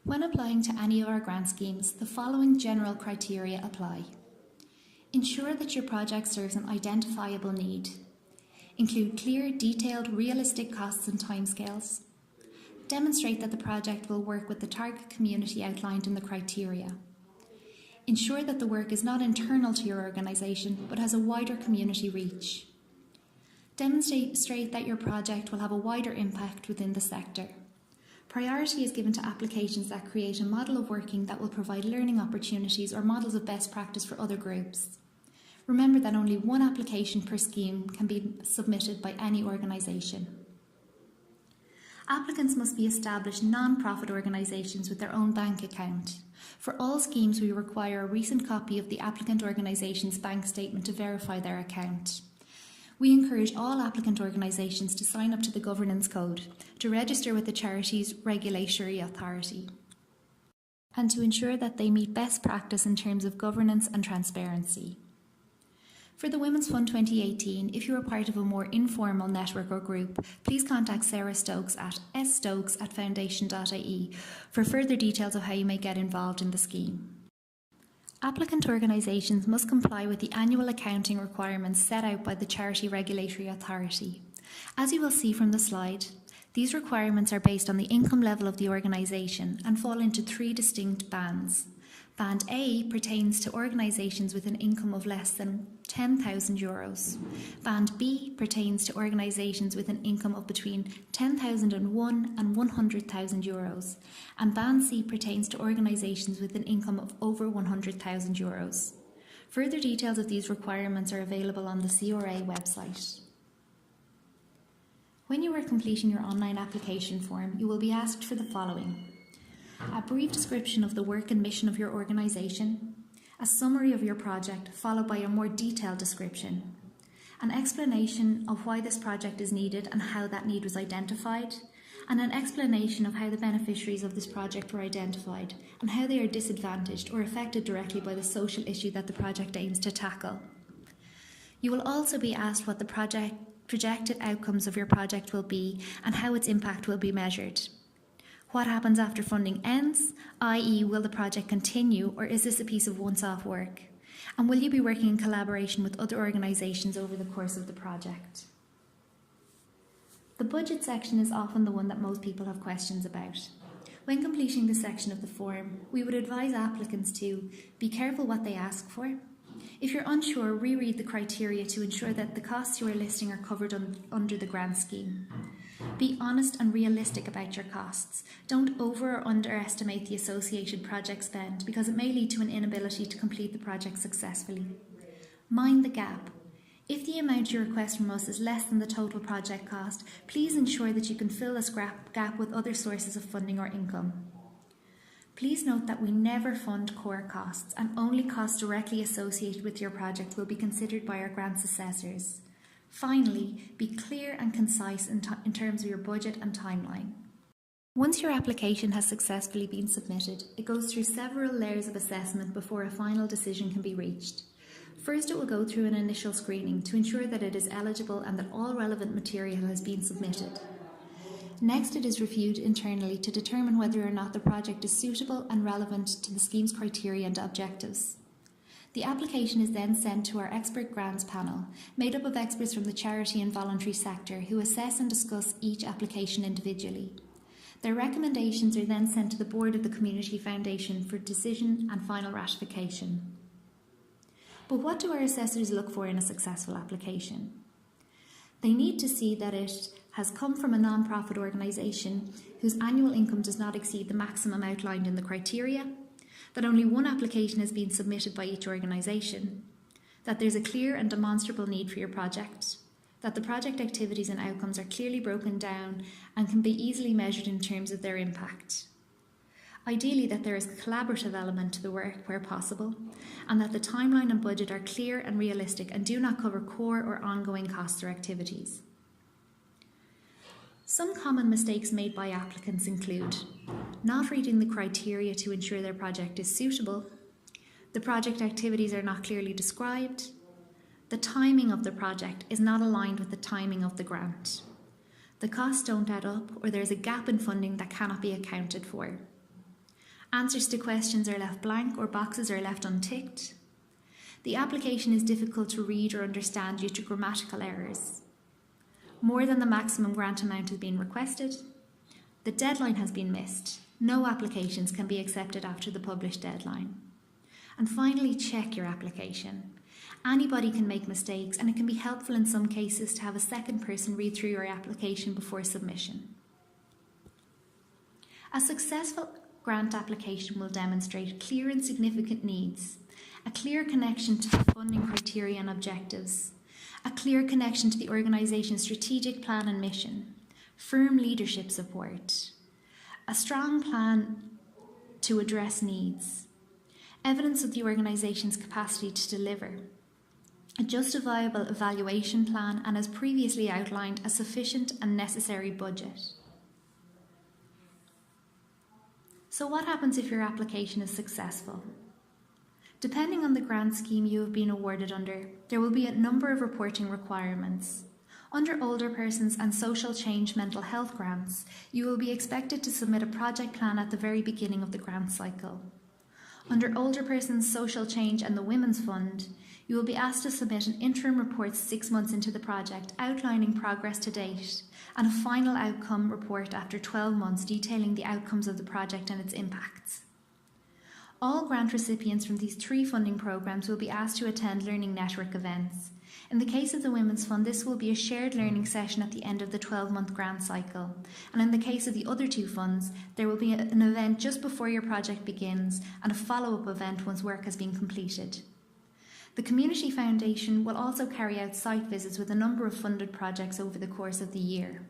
When applying to any of our grant schemes, the following general criteria apply. Ensure that your project serves an identifiable need. Include clear, detailed, realistic costs and timescales. Demonstrate that the project will work with the target community outlined in the criteria. Ensure that the work is not internal to your organisation but has a wider community reach. Demonstrate that your project will have a wider impact within the sector. Priority is given to applications that create a model of working that will provide learning opportunities or models of best practice for other groups. Remember that only one application per scheme can be submitted by any organisation. Applicants must be established non-profit organisations with their own bank account. For all schemes, we require a recent copy of the applicant organisation's bank statement to verify their account. We encourage all applicant organisations to sign up to the Governance Code, to register with the Charities Regulatory Authority, and to ensure that they meet best practice in terms of governance and transparency. For the Women's Fund 2018, if you are part of a more informal network or group, please contact Sarah Stokes at sstokes@foundation.ie for further details of how you may get involved in the scheme. Applicant organisations must comply with the annual accounting requirements set out by the Charity Regulatory Authority. As you will see from the slide, these requirements are based on the income level of the organisation and fall into three distinct bands. Band A pertains to organisations with an income of less than €10,000. Band B pertains to organisations with an income of between €10,001 and €100,000. And Band C pertains to organisations with an income of over €100,000. Further details of these requirements are available on the CRA website. When you are completing your online application form, you will be asked for the following: a brief description of the work and mission of your organisation, a summary of your project followed by a more detailed description, an explanation of why this project is needed and how that need was identified, and an explanation of how the beneficiaries of this project were identified and how they are disadvantaged or affected directly by the social issue that the project aims to tackle. You will also be asked what the projected outcomes of your project will be and how its impact will be measured. What happens after funding ends, i.e. will the project continue or is this a piece of once-off work? And will you be working in collaboration with other organisations over the course of the project? The budget section is often the one that most people have questions about. When completing this section of the form, we would advise applicants to be careful what they ask for. If you're unsure, reread the criteria to ensure that the costs you are listing are covered under the grant scheme. Be honest and realistic about your costs. Don't over or underestimate the associated project spend because it may lead to an inability to complete the project successfully. Mind the gap. If the amount you request from us is less than the total project cost, please ensure that you can fill this gap with other sources of funding or income. Please note that we never fund core costs and only costs directly associated with your project will be considered by our grants assessors. Finally, be clear and concise in terms of your budget and timeline. Once your application has successfully been submitted, it goes through several layers of assessment before a final decision can be reached. First, it will go through an initial screening to ensure that it is eligible and that all relevant material has been submitted. Next, it is reviewed internally to determine whether or not the project is suitable and relevant to the scheme's criteria and objectives. The application is then sent to our expert grants panel, made up of experts from the charity and voluntary sector who assess and discuss each application individually. Their recommendations are then sent to the board of the Community Foundation for decision and final ratification. But what do our assessors look for in a successful application? They need to see that it has come from a non-profit organisation whose annual income does not exceed the maximum outlined in the criteria, that only one application has been submitted by each organisation, that there's a clear and demonstrable need for your project, that the project activities and outcomes are clearly broken down and can be easily measured in terms of their impact. Ideally, that there is a collaborative element to the work where possible, and that the timeline and budget are clear and realistic and do not cover core or ongoing costs or activities. Some common mistakes made by applicants include not reading the criteria to ensure their project is suitable, the project activities are not clearly described, the timing of the project is not aligned with the timing of the grant, the costs don't add up or there is a gap in funding that cannot be accounted for. Answers to questions are left blank or boxes are left unticked. The application is difficult to read or understand due to grammatical errors. More than the maximum grant amount has been requested. The deadline has been missed. No applications can be accepted after the published deadline. And finally, check your application. Anybody can make mistakes, and it can be helpful in some cases to have a second person read through your application before submission. A successful grant application will demonstrate clear and significant needs, a clear connection to the funding criteria and objectives, a clear connection to the organisation's strategic plan and mission, firm leadership support, a strong plan to address needs, evidence of the organisation's capacity to deliver, a justifiable evaluation plan, and as previously outlined, a sufficient and necessary budget. So what happens if your application is successful? Depending on the grant scheme you have been awarded under, there will be a number of reporting requirements. Under older persons and social change mental health grants, you will be expected to submit a project plan at the very beginning of the grant cycle. Under older persons, social change and the Women's Fund, you will be asked to submit an interim report 6 months into the project outlining progress to date and a final outcome report after 12 months detailing the outcomes of the project and its impacts. All grant recipients from these 3 funding programs will be asked to attend learning network events. In the case of the Women's Fund, this will be a shared learning session at the end of the 12-month grant cycle. And in the case of the other 2 funds, there will be an event just before your project begins and a follow-up event once work has been completed. The Community Foundation will also carry out site visits with a number of funded projects over the course of the year.